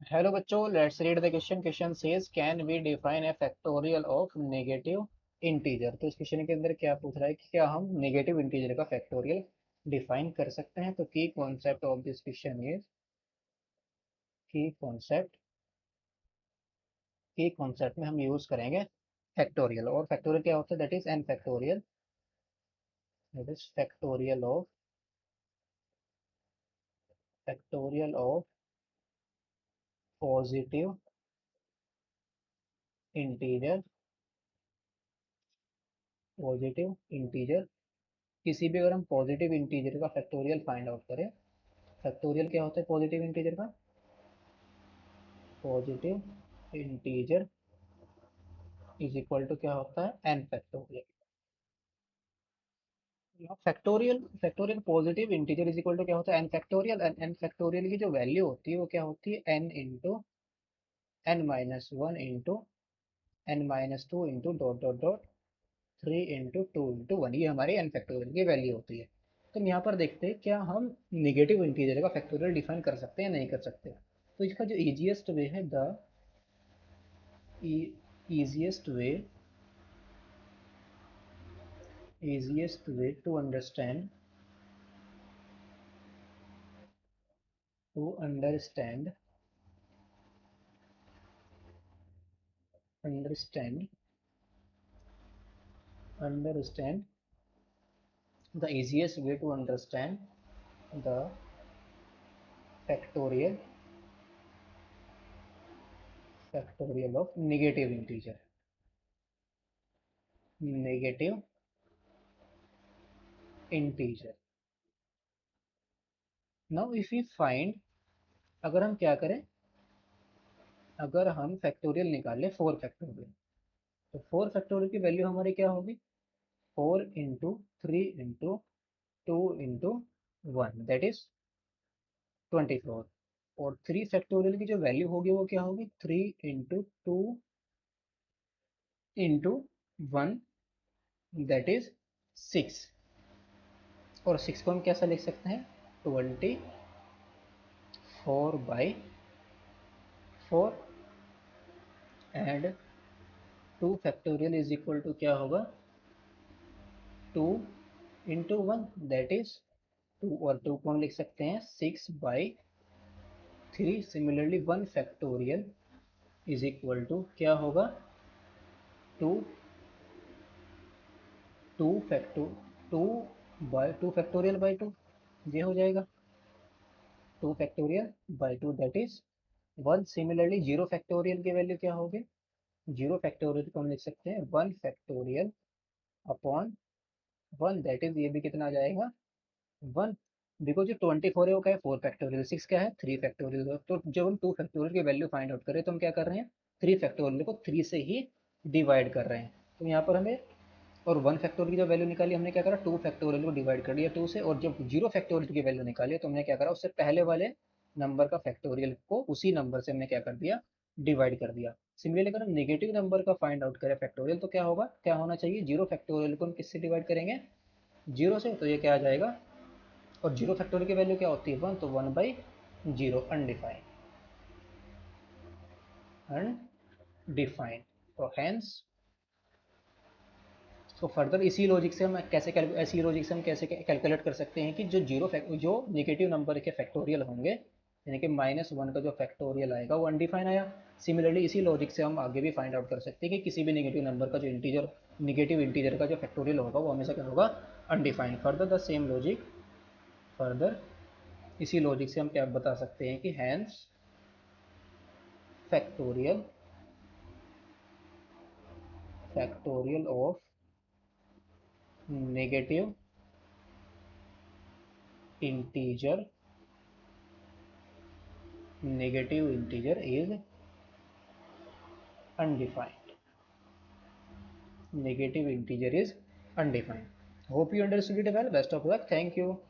Hello बच्चों, let's read the question. Question says can we define a factorial of negative integer. तो इस question के अंदर क्या पूछ रहा है कि क्या हम नेगेटिव इंटीजर का फैक्टोरियल डिफाइन कर सकते हैं। तो की concept of this question is की कॉन्सेप्ट में हम यूज करेंगे फैक्टोरियल। और फैक्टोरियल क्या होता है? That is n factorial, that is factorial of positive integer, positive integer. किसी भी अगर हम पॉजिटिव इंटीजर का फैक्टोरियल फाइंड आउट करें, फैक्टोरियल क्या होता है पॉजिटिव इंटीजर का? Positive integer is equal to क्या होता है? N factorial. Factorial factorial positive integer is equal to क्या होता है? N factorial. एन फैक्टोरियल की जो वैल्यू होती है वो क्या होती है? N into n-1 into n-2 into dot dot dot 3 into 2 into 1। ये हमारी एन फैक्टोरियल की वैल्यू होती है। तो हम यहाँ पर देखते हैं क्या हम निगेटिव इंटीजर का फैक्टोरियल डिफाइन कर सकते हैं या नहीं कर सकते। तो इसका जो इजिएस्ट वे है, the easiest way easiest way to understand understand understand the easiest way to understand the factorial of negative integer. Now if we find, अगर हम क्या करें, अगर हम फैक्टोरियल निकालें 4 फैक्टोरियल, तो 4 फैक्टोरियल की वैल्यू हमारी क्या होगी? 4 into 3 into 2 into 1, that is 24। और 3 फैक्टोरियल की जो वैल्यू होगी वो क्या होगी? 3 इंटू 2 इंटू 1, दैट इज 6। और 6 को हम कैसा लिख सकते हैं? 24/4। And 2 factorial is equal to क्या होगा? 2 इंटू 1, दैट इज 2। और 2 को हम लिख सकते हैं 6/3। Similarly 1 factorial is equal to क्या होगा? 2 2 फैक्टो 2 फैक्टोरियल बाई 2, ये हो जाएगा 2 factorial by 2, that is 1। Similarly 0 factorial की वैल्यू क्या होगी? 0 फैक्टोरियल को हम लिख सकते हैं 1 फैक्टोरियल अपॉन 1, दैट इज ये भी कितना आ जाएगा? 1। बिकॉज जो 24 है वो क्या है? 4 फैक्टोरियल। 6 क्या है? 3 फैक्टोरियल। तो जब हम 2 फैक्टोरियल की वैल्यू फाइंड आउट करें तो हम क्या कर रहे हैं? 3 फैक्टोरियल को 3 से ही डिवाइड कर रहे हैं। तो यहाँ पर हमें, और 1 फैक्टोरियल की जो वैल्यू निकाली हमने क्या करा? 2 फैक्टोरियल को डिवाइड कर दिया 2 से। और जब 0 फैक्टोरियल की वैल्यू निकाली तो हमने क्या करा? उससे पहले वाले नंबर का फैक्टोरियल को उसी नंबर से हमने क्या कर दिया? डिवाइड कर दिया। सिमिलरली अगर हम नेगेटिव नंबर का फाइंड आउट करें फैक्टोरियल, तो क्या होगा, क्या होना चाहिए? 0 फैक्टोरियल को हम किससे डिवाइड करेंगे? 0 से। तो ये क्या आ जाएगा? और 0 फैक्टोरियल की वैल्यू क्या होती है? 1। तो 1/0 अनडिफाइंड। तो हैंस, तो फर्दर इसी लॉजिक से हम कैसे ऐसी लॉजिक से हम कैसे कैलकुलेट कर सकते हैं कि जो नेगेटिव नंबर के फैक्टोरियल होंगे, यानी कि -1 का जो फैक्टोरियल आएगा वो अनडिफाइन आया। सिमिलरली इसी लॉजिक से हम आगे भी फाइंड आउट कर सकते हैं कि किसी भी नेगेटिव नंबर का जो नेगेटिव इंटीजर का जो फैक्टोरियल होगा वो हमेशा क्या होगा? अनडिफाइंड। फर्दर इसी लॉजिक से हम क्या बता सकते हैं कि hence factorial of negative integer is undefined. Negative integer is undefined. Hope you understood it well. Best of luck. Thank you.